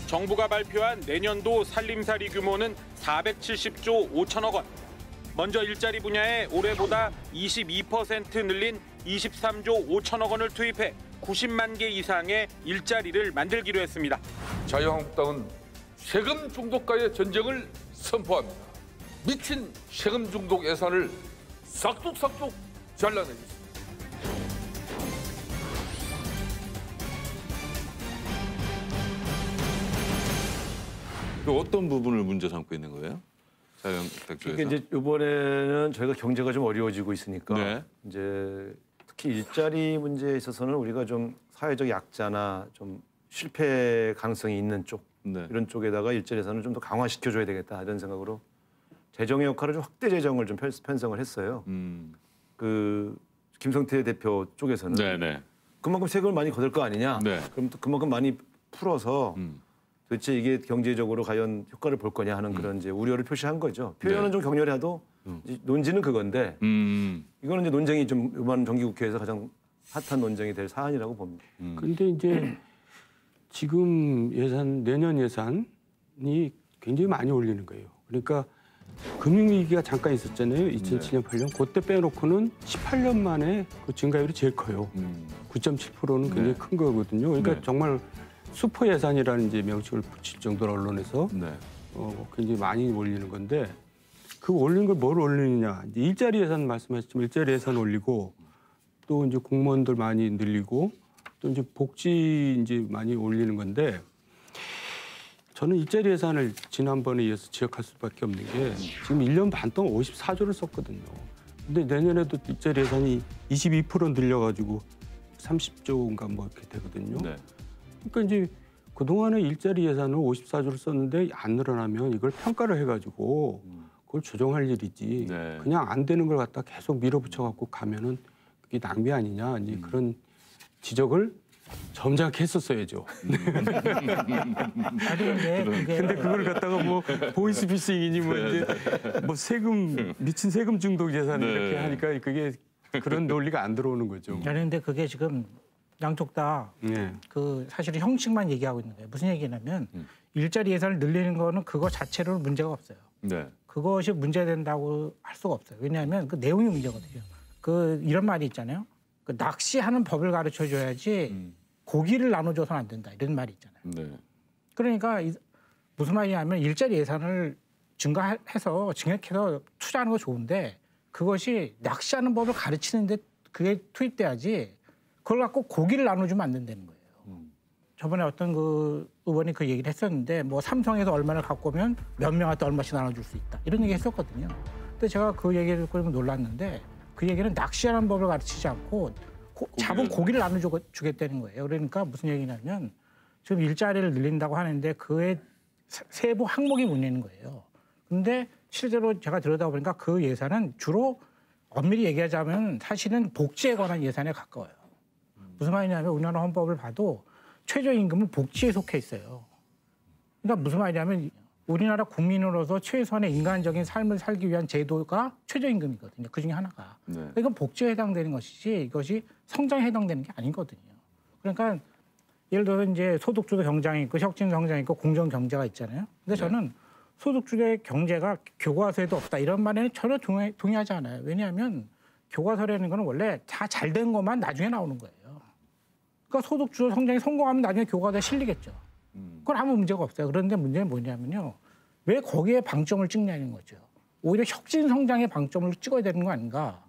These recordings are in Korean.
정부가 발표한 내년도 살림살이 규모는 470조 5천억 원. 먼저 일자리 분야에 올해보다 22% 늘린 23조 5천억 원을 투입해 90만 개 이상의 일자리를 만들기로 했습니다. 자유한국당은 세금 중독과의 전쟁을 선포합니다. 미친 세금 중독 예산을 싹둑싹둑 잘라내겠습니다. 어떤 부분을 문제 삼고 있는 거예요? 자유한국당 쪽에서? 이제 이번에는 저희가 경제가 좀 어려워지고 있으니까 네. 이제 특히 일자리 문제에 있어서는 우리가 좀 사회적 약자나 좀 실패 가능성이 있는 쪽 네. 이런 쪽에다가 일자리 예산을 좀 더 강화시켜줘야 되겠다 이런 생각으로 재정의 역할을 좀 확대 재정을 좀 편성을 했어요. 그 김성태 대표 쪽에서는 네네. 그만큼 세금을 많이 거둘 거 아니냐. 네. 그럼 또 그만큼 많이 풀어서 도대체 이게 경제적으로 과연 효과를 볼 거냐 하는 그런 이제 우려를 표시한 거죠. 표현은 네. 좀 격렬해도 이제 논지는 그건데 이거는 이제 논쟁이 좀 이번 정기국회에서 가장 핫한 논쟁이 될 사안이라고 봅니다. 그런데 이제 지금 예산 내년 예산이 굉장히 많이 올리는 거예요. 그러니까 금융위기가 잠깐 있었잖아요. 2007년, 8년. 그때 빼놓고는 18년 만에 그 증가율이 제일 커요. 9.7%는 굉장히 네. 큰 거거든요. 그러니까 네. 정말 슈퍼 예산이라는 이제 명칭을 붙일 정도로 언론에서 네. 굉장히 많이 올리는 건데 그 올리는 걸 뭘 올리느냐. 이제 일자리 예산 말씀하셨지만 일자리 예산 올리고 또 이제 공무원들 많이 늘리고 또 이제 복지 이제 많이 올리는 건데 저는 일자리 예산을 지난번에 이어서 지적할 수밖에 없는 게 지금 1년 반 동안 54조를 썼거든요. 근데 내년에도 일자리 예산이 22% 늘려가지고 30조인가 뭐 이렇게 되거든요. 네. 그러니까 이제 그동안에 일자리 예산을 54조를 썼는데 안 늘어나면 이걸 평가를 해가지고 그걸 조정할 일이지 네. 그냥 안 되는 걸 갖다 계속 밀어붙여갖고 가면은 그게 낭비 아니냐 이제 그런 지적을 점잖게 했었어야죠. 근데 그걸 갖다가 뭐 보이스피싱이니 뭐 이제 뭐 세금 미친 세금 중독 예산 네. 이렇게 하니까 그게 그런 논리가 안 들어오는 거죠. 그런데 그게 지금 양쪽 다 네. 그 사실은 형식만 얘기하고 있는 거예요. 무슨 얘기냐면 일자리 예산을 늘리는 거는 그거 자체로는 문제가 없어요. 네. 그것이 문제된다고 할 수가 없어요. 왜냐하면 그 내용이 문제거든요. 그 이런 말이 있잖아요. 그 낚시하는 법을 가르쳐 줘야지 고기를 나눠줘서는 안 된다 이런 말이 있잖아요. 네. 그러니까 무슨 말이냐면 일자리 예산을 증가해서 증액해서 투자하는 거 좋은데 그것이 낚시하는 법을 가르치는데 그게 투입돼야지 그걸 갖고 고기를 나눠주면 안 된다는 거예요. 저번에 어떤 그 의원이 그 얘기를 했었는데 뭐 삼성에서 얼마를 갖고 오면 몇 명한테 얼마씩 나눠줄 수 있다 이런 얘기 했었거든요. 근데 제가 그 얘기를 듣고 놀랐는데 그 얘기는 낚시하는 법을 가르치지 않고 잡은 고기를 나눠주겠다는 거예요. 그러니까 무슨 얘기냐면 지금 일자리를 늘린다고 하는데 그의 세부 항목이 문제인 거예요. 근데 실제로 제가 들여다보니까 그 예산은 주로 엄밀히 얘기하자면 사실은 복지에 관한 예산에 가까워요. 무슨 말이냐면 우리나라 헌법을 봐도 최저임금은 복지에 속해 있어요. 그러니까 무슨 말이냐면 우리나라 국민으로서 최소한의 인간적인 삶을 살기 위한 제도가 최저임금이거든요. 그중에 하나가. 네. 이건 복지에 해당되는 것이지 이것이 성장에 해당되는 게 아니거든요. 그러니까 예를 들어서 이제 소득주도 경장이 있고 혁신 성장이 있고 공정 경제가 있잖아요. 근데 저는 소득주도의 경제가 교과서에도 없다 이런 말에는 전혀 동의하지 않아요. 왜냐하면 교과서라는 거는 원래 다 잘 된 것만 나중에 나오는 거예요. 그러니까 소득주도 성장이 성공하면 나중에 교과서에 실리겠죠. 그건 아무 문제가 없어요. 그런데 문제는 뭐냐면요. 왜 거기에 방점을 찍냐는 거죠. 오히려 혁신 성장에 방점을 찍어야 되는 거 아닌가.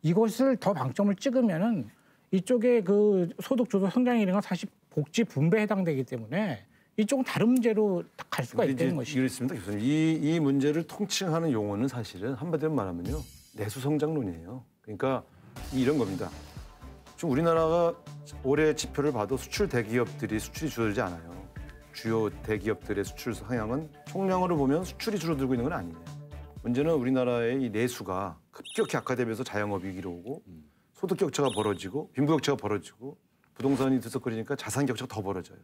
이것을 더 방점을 찍으면은 이쪽에 그 소득주도 성장이라는 건 사실 복지 분배에 해당되기 때문에 이쪽은 다른 문제로 갈 수가 있다는 것이죠. 이렇습니다, 교수님. 이 문제를 통칭하는 용어는 사실은 한마디로 말하면요. 내수성장론이에요. 그러니까 이런 겁니다. 지금 우리나라가 올해 지표를 봐도 수출 대기업들이 수출이 줄어들지 않아요. 주요 대기업들의 수출 상향은 총량으로 보면 수출이 줄어들고 있는 건 아니에요. 문제는 우리나라의 이 내수가 급격히 악화되면서 자영업 위기로 오고 소득 격차가 벌어지고 빈부 격차가 벌어지고 부동산이 들썩거리니까 자산 격차가 더 벌어져요.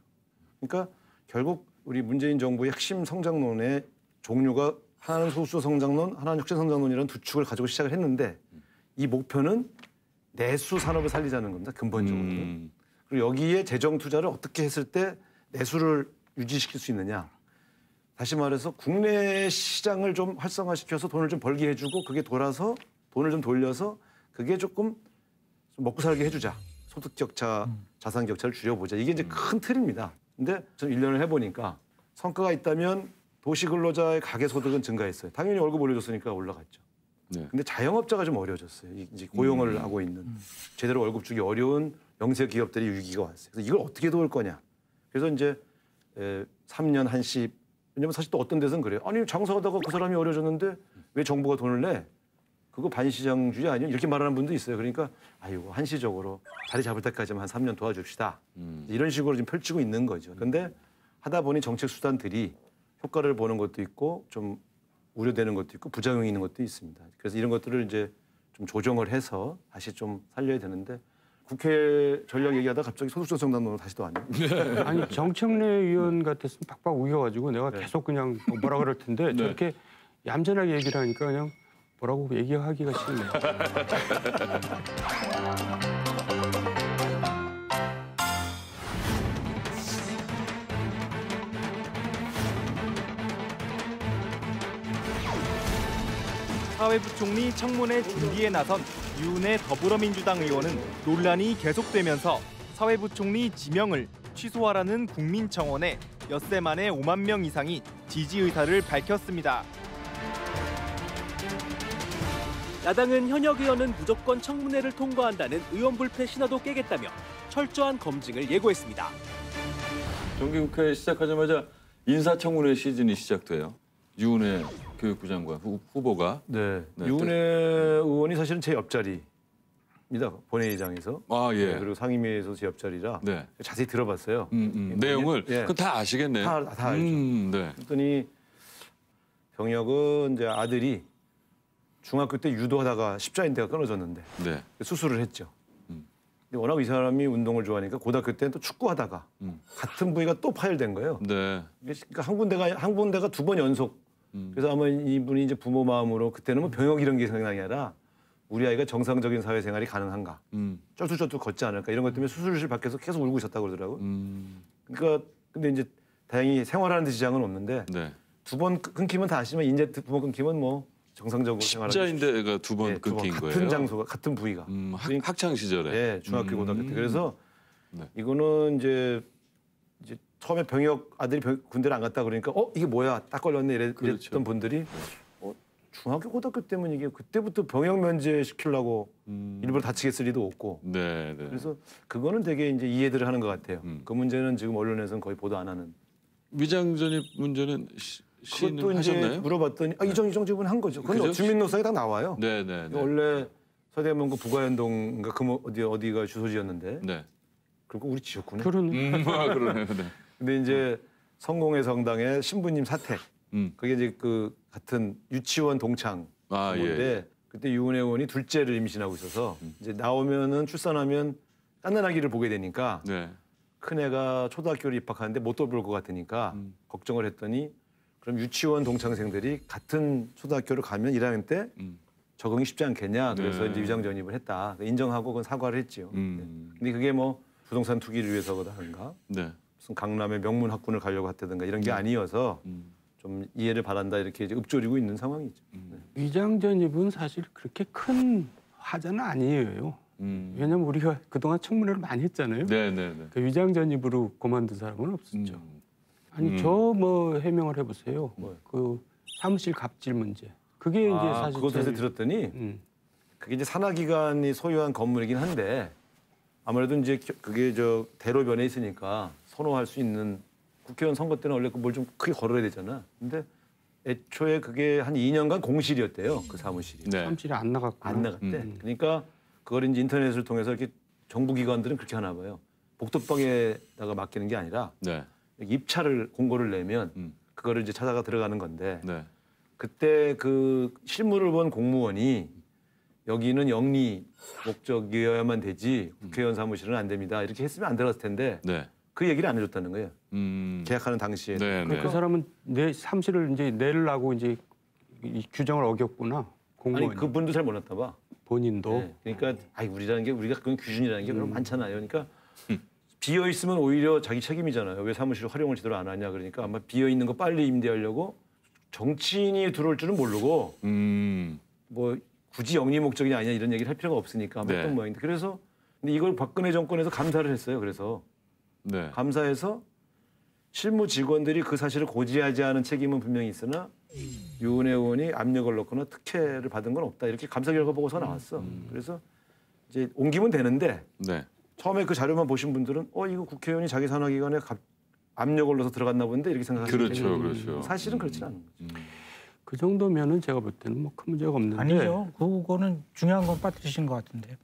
그러니까 결국 우리 문재인 정부의 핵심 성장론의 종류가 하나는 소수도 성장론, 하나는 혁신 성장론이라는 두 축을 가지고 시작을 했는데 이 목표는 내수 산업을 살리자는 겁니다. 근본적으로. 그리고 여기에 재정 투자를 어떻게 했을 때 내수를 유지시킬 수 있느냐. 다시 말해서 국내 시장을 좀 활성화시켜서 돈을 좀 벌게 해주고 그게 돌아서 돈을 좀 돌려서 그게 조금 좀 먹고 살게 해주자. 소득 격차, 자산 격차를 줄여보자. 이게 이제 큰 틀입니다. 근데 저는 1년을 해보니까 성과가 있다면 도시근로자의 가계소득은 증가했어요. 당연히 월급 올려줬으니까 올라갔죠. 네. 근데 자영업자가 좀 어려워졌어요. 이제 고용을 하고 있는 제대로 월급 주기 어려운 영세 기업들이 위기가 왔어요. 그래서 이걸 어떻게 도울 거냐. 그래서 이제 3년 한시 왜냐면 사실 또 어떤 데서는 그래요. 아니 장사하다가 그 사람이 어려워졌는데 왜 정부가 돈을 내? 그거 반시장주의 아니야? 이렇게 말하는 분도 있어요. 그러니까 아이고 한시적으로 자리 잡을 때까지만 한 3년 도와줍시다. 이런 식으로 지금 펼치고 있는 거죠. 그런데 하다 보니 정책 수단들이 효과를 보는 것도 있고 좀 우려되는 것도 있고 부작용이 있는 것도 있습니다. 그래서 이런 것들을 이제 좀 조정을 해서 다시 좀 살려야 되는데 국회 전략 얘기하다 갑자기 소득조정단으로 다시 또 왔네요. 아니 정청래 의원 같았으면 팍팍 우겨가지고 내가 계속 그냥 뭐라 그럴 텐데 저렇게 얌전하게 얘기를 하니까 그냥 뭐라고 얘기하기가 싫네요. 사회부총리 청문회 준비에 나선 유은혜 더불어민주당 의원은 논란이 계속되면서 사회부총리 지명을 취소하라는 국민청원에 엿새 만에 5만 명 이상이 지지 의사를 밝혔습니다. 야당은 현역 의원은 무조건 청문회를 통과한다는 의원불패 신화도 깨겠다며 철저한 검증을 예고했습니다. 정기국회 시작하자마자 인사청문회 시즌이 시작돼요. 유은혜 교육부 장관 후보가. 네. 네, 유은혜 의원이 사실은 제 옆자리입니다. 본회의장에서. 아 예. 네, 그리고 상임위에서 제 옆자리라 네. 자세히 들어봤어요. 내용을 예. 그럼 다 아시겠네요. 다 알죠. 네. 그랬더니 병역은 이제 아들이 중학교 때 유도하다가 십자인대가 끊어졌는데 네. 수술을 했죠. 근데 워낙 이 사람이 운동을 좋아하니까 고등학교 때는 또 축구하다가 같은 부위가 또 파열된 거예요. 네. 그러니까 한 군데가 2번 연속. 그래서 아마 이분이 이제 부모 마음으로 그때는 뭐 병역 이런 게 생각이 아니라 우리 아이가 정상적인 사회생활이 가능한가, 쩔뚝쩔뚝 걷지 않을까 이런 것 때문에 수술실 밖에서 계속 울고 있었다고 그러더라고요. 그러니까 근데 이제 다행히 생활하는 데 지장은 없는데 네. 2번 끊기면 다 아시지만 이제 2번 끊기면 뭐 정상적으로 생활하는 십자인대가 2번 네, 끊긴 같은 거예요. 장소가 같은 부위가. 학창 시절에. 네, 중학교 고등학교 때. 그래서 네. 이거는 이제 처음에 병역 아들이 군대를 안 갔다 그러니까 이게 뭐야 딱 걸렸네 이랬던 그렇죠. 분들이 중학교 고등학교 때문에 이게 그때부터 병역 면제 시키려고 일부러 다치게 쓸 리도 없고. 네, 네. 그래서 그거는 되게 이제 이해들을 하는 것 같아요. 그 문제는 지금 언론에서는 거의 보도 안 하는. 위장전입 문제는 시인을 그것도 이제 하셨나요? 물어봤더니 이정 지분 한 거죠. 그건 그죠? 주민등록상에 딱 나와요. 네, 네, 네. 원래 서대문구 부가연동인가 어디가 주소지였는데. 네. 그리고 우리 지었구나. 그러네. 그러네요. 네. 근데 이제 성공회 성당의 신부님 사택. 그게 이제 그 같은 유치원 동창 아, 부모인데 예. 그때 유은혜 의원이 둘째를 임신하고 있어서 이제 나오면은 출산하면 딴난 아기를 보게 되니까 네. 큰애가 초등학교를 입학하는데 못 돌볼 것 같으니까 걱정을 했더니 그럼 유치원 동창생들이 같은 초등학교를 가면 1학년 때 적응이 쉽지 않겠냐. 그래서 네. 이제 위장 전입을 했다. 인정하고 그건 사과를 했지요. 근데 그게 뭐 부동산 투기를 위해서라든가 네. 무슨 강남의 명문 학군을 가려고 했다든가 이런 게 아니어서 좀 이해를 바란다 이렇게 이제 읍조리고 있는 상황이죠. 네. 위장 전입은 사실 그렇게 큰 화제는 아니에요. 왜냐면 우리가 그동안 청문회를 많이 했잖아요. 네, 네, 네. 그 위장 전입으로 그만둔 사람은 없었죠. 아니 저 뭐 해명을 해보세요. 그 사무실 갑질 문제. 그게 이제 사실 그것에서 제일- 들었더니 그게 이제 산하기관이 소유한 건물이긴 한데 아무래도 이제 그게 대로변에 있으니까 선호할 수 있는 국회의원 선거 때는 원래 뭘 좀 크게 걸어야 되잖아. 근데 애초에 그게 한 2년간 공실이었대요. 그 사무실이. 네. 사무실이 안 나갔고 안 나갔대. 그러니까 그걸 이제 인터넷을 통해서 이렇게 정부 기관들은 그렇게 하나 봐요. 복덕방에다가 맡기는 게 아니라 네. 입찰을 공고를 내면 그거를 이제 찾아가 들어가는 건데 네. 그때 그 실무를 본 공무원이 여기는 영리 목적이어야만 되지 국회의원 사무실은 안 됩니다. 이렇게 했으면 안 들어갔을 텐데 네. 그 얘기를 안 해줬다는 거예요. 계약하는 당시에. 네, 그 네. 사람은 내 사무실을 이제 내려고 이제 이 규정을 어겼구나. 공무원이. 아니 그분도 잘 몰랐나 봐. 본인도. 네. 그러니까 우리라는 게 우리가 그건 규준이라는 게 별로 많잖아요. 그러니까 비어 있으면 오히려 자기 책임이잖아요. 왜 사무실 활용을 제대로 안 하냐 그러니까 아마 비어 있는 거 빨리 임대하려고 정치인이 들어올 줄은 모르고 뭐 굳이 영리 목적이 아니냐 이런 얘기를 할 필요가 없으니까 아마 네. 했던 모양인데 그래서 근데 이걸 박근혜 정권에서 감사를 했어요. 그래서 네. 감사해서 실무 직원들이 그 사실을 고지하지 않은 책임은 분명히 있으나 유은혜 의원이 압력을 넣거나 특혜를 받은 건 없다 이렇게 감사 결과 보고서 나왔어. 그래서 이제 옮기면 되는데 네. 처음에 그 자료만 보신 분들은 이거 국회의원이 자기 산하기관에 압력을 넣어서 들어갔나 본데 이렇게 생각하시는 그렇죠, 그렇죠. 사실은 그렇진 않은 거죠. 그 정도면은 제가 볼 때는 뭐 큰 문제가 없는데 아니죠. 그거는 중요한 건 빠뜨리신 것 같은데요.